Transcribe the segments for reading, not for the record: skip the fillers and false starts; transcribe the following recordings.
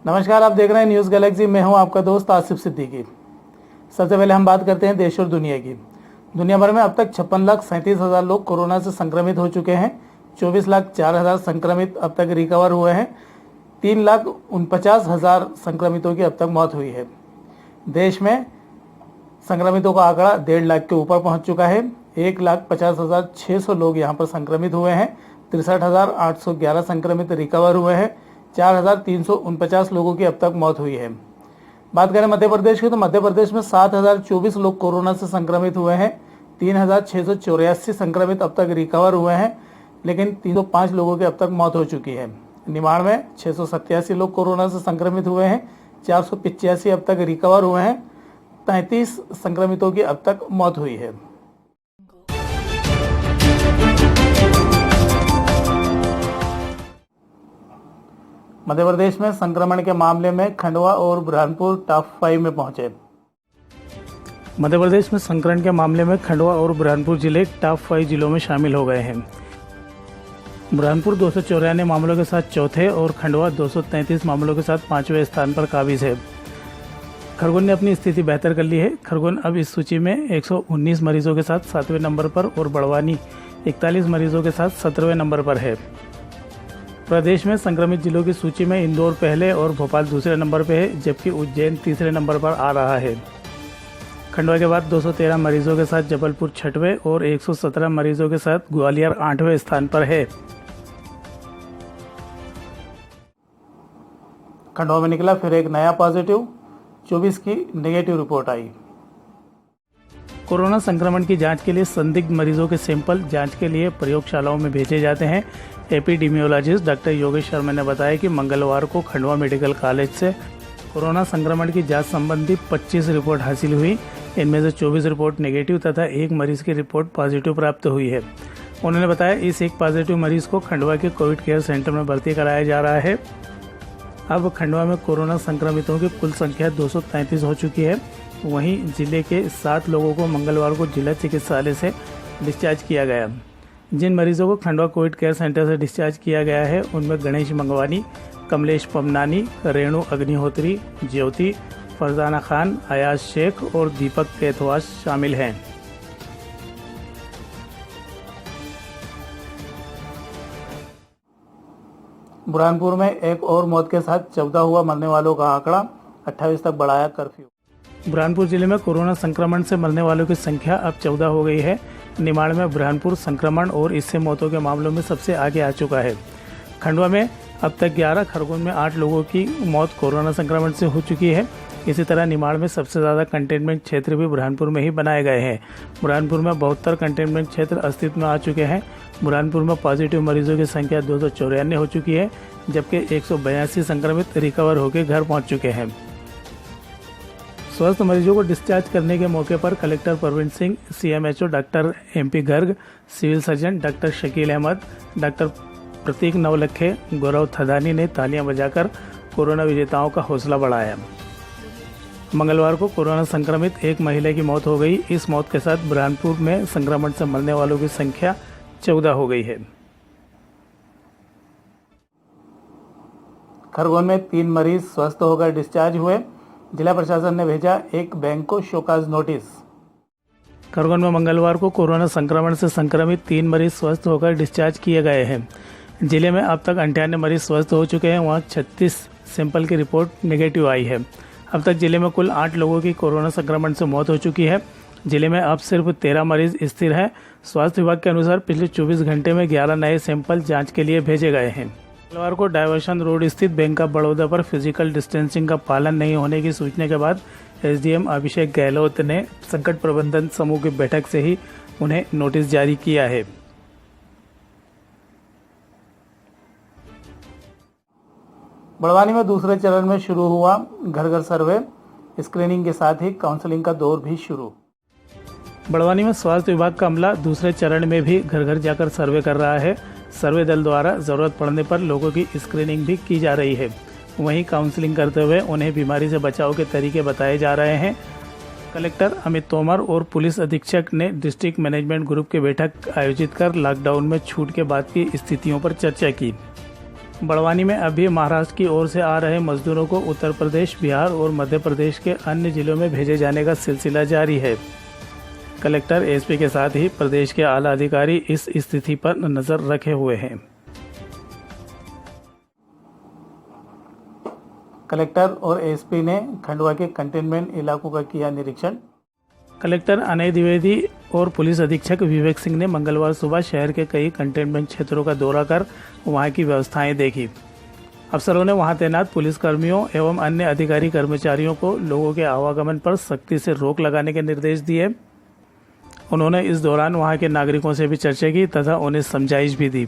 नमस्कार, आप देख रहे हैं न्यूज़ गैलेक्सी। मैं हूं आपका दोस्त आसिफ सिद्दीकी। सबसे पहले हम बात करते हैं देश और दुनिया की। दुनिया भर में अब तक 56,37,000 लोग कोरोना से संक्रमित हो चुके हैं। 24,04,000 संक्रमित अब तक रिकवर हुए हैं। 3,49,000 संक्रमितों की अब तक मौत हुई है। देश में संक्रमितों का आंकड़ा 1.5 लाख के ऊपर पहुंच चुका है। 1,50,600 लोग यहां पर संक्रमित हुए हैं। 63,811 संक्रमित रिकवर हुए हैं। 4,349 लोगों की अब तक मौत हुई है। बात करें मध्य प्रदेश की, तो मध्य प्रदेश में 7,024 लोग कोरोना से संक्रमित हुए हैं। 3,684 संक्रमित अब तक रिकवर हुए हैं, लेकिन 305 लोगों की अब तक मौत हो चुकी है। निमाड़ में 687 लोग कोरोना से संक्रमित हुए हैं। 485 अब तक रिकवर हुए हैं। 33 संक्रमितों की अब तक मौत हुई है। मध्य प्रदेश में संक्रमण के मामले में खंडवा और बुरहानपुर टॉप 5 में पहुंचे। मध्य प्रदेश में संक्रमण के मामले में खंडवा और बुरहानपुर जिले टॉप 5 जिलों में शामिल हो गए हैं। बुरहानपुर 294 मामलों के साथ चौथे और खंडवा 233 मामलों के साथ 5वें स्थान पर काबिज है। खरगोन ने अपनी स्थिति बेहतर कर ली है। खरगोन अब इस सूची में 119 मरीजों के साथ 7वें नंबर पर और बड़वानी 41 मरीजों के साथ 17वें नंबर पर है। प्रदेश में संक्रमित जिलों की सूची में इंदौर पहले और भोपाल दूसरे नंबर पर है, जबकि उज्जैन तीसरे नंबर पर आ रहा है। खंडवा के बाद 213 मरीजों के साथ जबलपुर 6वें और 117 मरीजों के साथ ग्वालियर 8वें स्थान पर है। खंडवा में निकला फिर एक नया पॉजिटिव, 24 की नेगेटिव रिपोर्ट आई। कोरोना संक्रमण की जांच के लिए संदिग्ध मरीजों के सैंपल जांच के लिए प्रयोगशालाओं में भेजे जाते हैं। एपिडेमियोलॉजिस्ट डॉक्टर योगेश शर्मा ने बताया कि मंगलवार को खंडवा मेडिकल कॉलेज से कोरोना संक्रमण की जांच संबंधी 25 रिपोर्ट हासिल हुई। इनमें से 24 रिपोर्ट नेगेटिव तथा एक मरीज की रिपोर्ट पॉजिटिव प्राप्त हुई है। उन्होंने बताया इस एक पॉजिटिव मरीज को खंडवा के कोविड केयर सेंटर में भर्ती कराया जा रहा है। अब खंडवा में कोरोना संक्रमितों की कुल संख्या 233 हो चुकी है। वहीं जिले के 7 लोगों को मंगलवार को जिला चिकित्सालय से डिस्चार्ज किया गया। जिन मरीजों को खंडवा कोविड केयर सेंटर से डिस्चार्ज किया गया है उनमें गणेश मंगवानी, कमलेश पमनानी, रेणु अग्निहोत्री, ज्योति, फरजाना खान, अयाज शेख और दीपक केतवास शामिल हैं। बुरहानपुर में एक और मौत के साथ 14 हुआ मरने वालों का आंकड़ा, 28 तक बढ़ाया कर्फ्यू। बुरहानपुर जिले में कोरोना संक्रमण से मरने वालों की संख्या अब 14 हो गई है। निमाड़ में बुरहानपुर संक्रमण और इससे मौतों के मामलों में सबसे आगे आ चुका है। खंडवा में अब तक 11, खरगोन में 8 लोगों की मौत कोरोना संक्रमण से हो चुकी है। इसी तरह निमाड़ में सबसे ज़्यादा कंटेनमेंट क्षेत्र भी बुरहानपुर में ही बनाए गए हैं। बुरहानपुर में 72 कंटेनमेंट क्षेत्र अस्तित्व में आ चुके हैं। बुरहानपुर में पॉजिटिव मरीजों की संख्या 294 हो चुकी है, जबकि 182 संक्रमित रिकवर होकर घर पहुंच चुके हैं। स्वस्थ मरीजों को डिस्चार्ज करने के मौके पर collector Parveen Singh, CMHO doctor MP Garg, civil surgeon doctor Shakeel Ahmed, doctor Prateek Navalkhe, Gaurav Thadani ने तालियां बजाकर कोरोना विजेताओं का हौसला बढ़ाया। मंगलवार को कोरोना संक्रमित एक महिला की मौत हो गई। इस मौत के साथ बुरहानपुर में संक्रमण से मरने वालों की संख्या 14 हो गई है। खरगोन में 3 मरीज स्वस्थ होकर डिस्चार्ज हुए। जिला प्रशासन ने भेजा एक बैंक को शोकाज नोटिस। खरगोन में मंगलवार को कोरोना संक्रमण से संक्रमित 3 मरीज स्वस्थ होकर डिस्चार्ज किए गए हैं। जिले में अब तक 98 मरीज स्वस्थ हो चुके हैं। वहाँ 36 सैंपल की रिपोर्ट नेगेटिव आई है। अब तक जिले में कुल 8 लोगों की कोरोना संक्रमण से मौत हो चुकी है। जिले में अब सिर्फ 13 मरीज स्थिर हैं। स्वास्थ्य विभाग के अनुसार पिछले 24 घंटे में 11 नए सैंपल जांच के लिए भेजे गए हैं। मंगलवार को डायवर्शन रोड स्थित बैंक ऑफ बड़ौदा पर फिजिकल डिस्टेंसिंग का पालन नहीं होने की सूचना के बाद SDM अभिषेक गहलोत ने संकट प्रबंधन समूह की बैठक से ही उन्हें नोटिस जारी किया है। बड़वानी में दूसरे चरण में शुरू हुआ घर घर सर्वे। स्क्रीनिंग के साथ ही काउंसलिंग का दौर भी शुरू। बड़वानी में स्वास्थ्य विभाग का अमला दूसरे चरण में भी घर घर जाकर सर्वे कर रहा है। सर्वे दल द्वारा जरूरत पड़ने पर लोगों की स्क्रीनिंग भी की जा रही है। वहीं काउंसलिंग करते हुए उन्हें बीमारी से बचाव के तरीके बताए जा रहे हैं। कलेक्टर अमित तोमर और पुलिस अधीक्षक ने डिस्ट्रिक्ट मैनेजमेंट ग्रुप की बैठक आयोजित कर लॉकडाउन में छूट के बाद की स्थितियों पर चर्चा की। बड़वानी में अभी महाराष्ट्र की ओर से आ रहे मजदूरों को उत्तर प्रदेश, बिहार और मध्य प्रदेश के अन्य जिलों में भेजे जाने का सिलसिला जारी है। कलेक्टर, एसपी के साथ ही प्रदेश के आला अधिकारी इस स्थिति पर नजर रखे हुए हैं। कलेक्टर और एसपी ने खंडवा के कंटेनमेंट इलाकों का किया निरीक्षण। कलेक्टर अनय द्विवेदी और पुलिस अधीक्षक विवेक सिंह ने मंगलवार सुबह शहर के कई कंटेनमेंट क्षेत्रों का दौरा कर वहां की व्यवस्थाएं देखी। अफसरों ने वहां तैनात पुलिसकर्मियों एवं अन्य अधिकारी कर्मचारियों को लोगों के आवागमन पर सख्ती से रोक लगाने के निर्देश दिए। उन्होंने इस दौरान वहां के नागरिकों से भी चर्चा की तथा उन्हें समझाइश भी दी।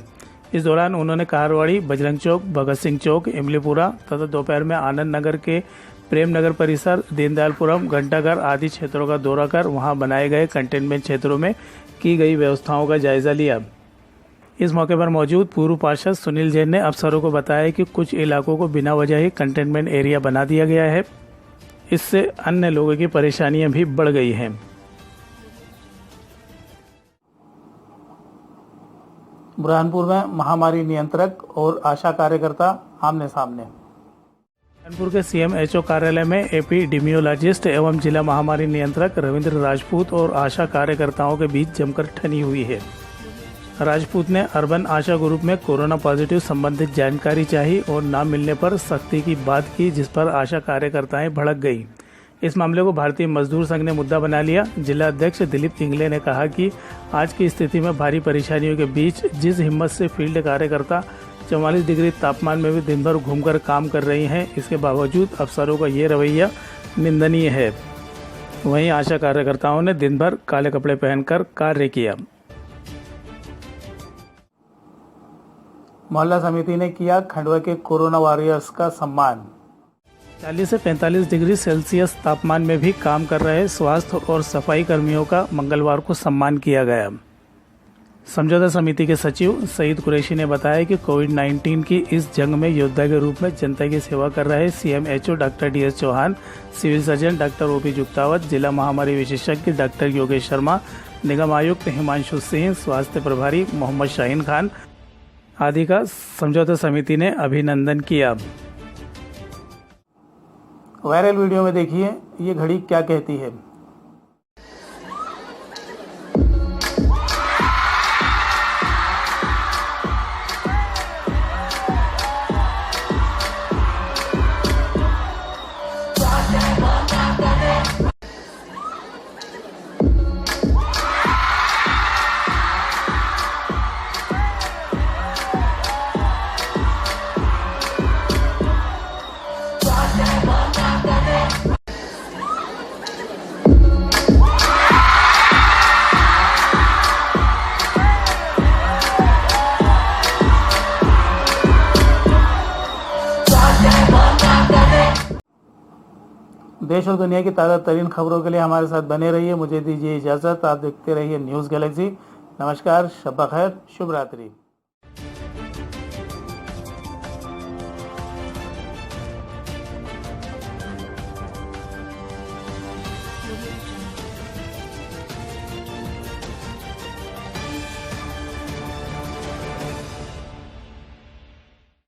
इस दौरान उन्होंने कहारवाड़ी, बजरंग चौक, भगत सिंह चौक, इमलीपुरा तथा दोपहर में आनंद नगर के प्रेम नगर परिसर, दीनदयालपुरम, घंटाघर आदि क्षेत्रों का दौरा कर वहां बनाए गए कंटेनमेंट क्षेत्रों में की गई व्यवस्थाओं का जायजा लिया। इस मौके पर मौजूद पूर्व पार्षद सुनील जैन ने अफसरों को बताया कि कुछ इलाकों को बिना वजह ही कंटेनमेंट एरिया बना दिया गया है। इससे अन्य लोगों की परेशानियां भी बढ़ गई हैं। बुरहानपुर में महामारी नियंत्रक और आशा कार्यकर्ता आमने सामने। बुरहानपुर के सीएमएचओ कार्यालय में एपिडेमियोलॉजिस्ट एवं जिला महामारी नियंत्रक रविंद्र राजपूत और आशा कार्यकर्ताओं के बीच जमकर ठनी हुई है। राजपूत ने अर्बन आशा ग्रुप में कोरोना पॉजिटिव संबंधित जानकारी चाहिए और न मिलने पर सख्ती की बात की, जिस पर आशा कार्यकर्ताएं भड़क गई। इस मामले को भारतीय मजदूर संघ ने मुद्दा बना लिया। जिला अध्यक्ष दिलीप इंगले ने कहा कि आज की स्थिति में भारी परेशानियों के बीच जिस हिम्मत से फील्ड कार्यकर्ता 44 डिग्री तापमान में भी दिन भर घूमकर काम कर रही हैं, इसके बावजूद अफसरों का ये रवैया निंदनीय है। वहीं आशा कार्यकर्ताओं ने दिन भर काले कपड़े पहनकर कार्य किया। मोहल्ला समिति ने किया खंडवा के कोरोना वॉरियर्स का सम्मान। 40 से 45 डिग्री सेल्सियस तापमान में भी काम कर रहे स्वास्थ्य और सफाई कर्मियों का मंगलवार को सम्मान किया गया। समझौता समिति के सचिव सईद कुरैशी ने बताया कि कोविड-19 की इस जंग में योद्धा के रूप में जनता की सेवा कर रहे CMHO doctor DS Chauhan, civil surgeon doctor OP Juktawat, जिला महामारी विशेषज्ञ डॉक्टर योगेश शर्मा, निगम आयुक्त हिमांशु सिंह, स्वास्थ्य प्रभारी मोहम्मद शाहीन खान आदि का समझौता समिति ने अभिनंदन किया। वायरल वीडियो में देखिए ये घड़ी क्या कहती है। देश और दुनिया की ताज़ा तरीन खबरों के लिए हमारे साथ बने रहिए। मुझे दीजिए इजाज़त। आप देखते रहिए न्यूज़ गैलेक्सी। नमस्कार, शब्बा खैर, शुभ रात्रि।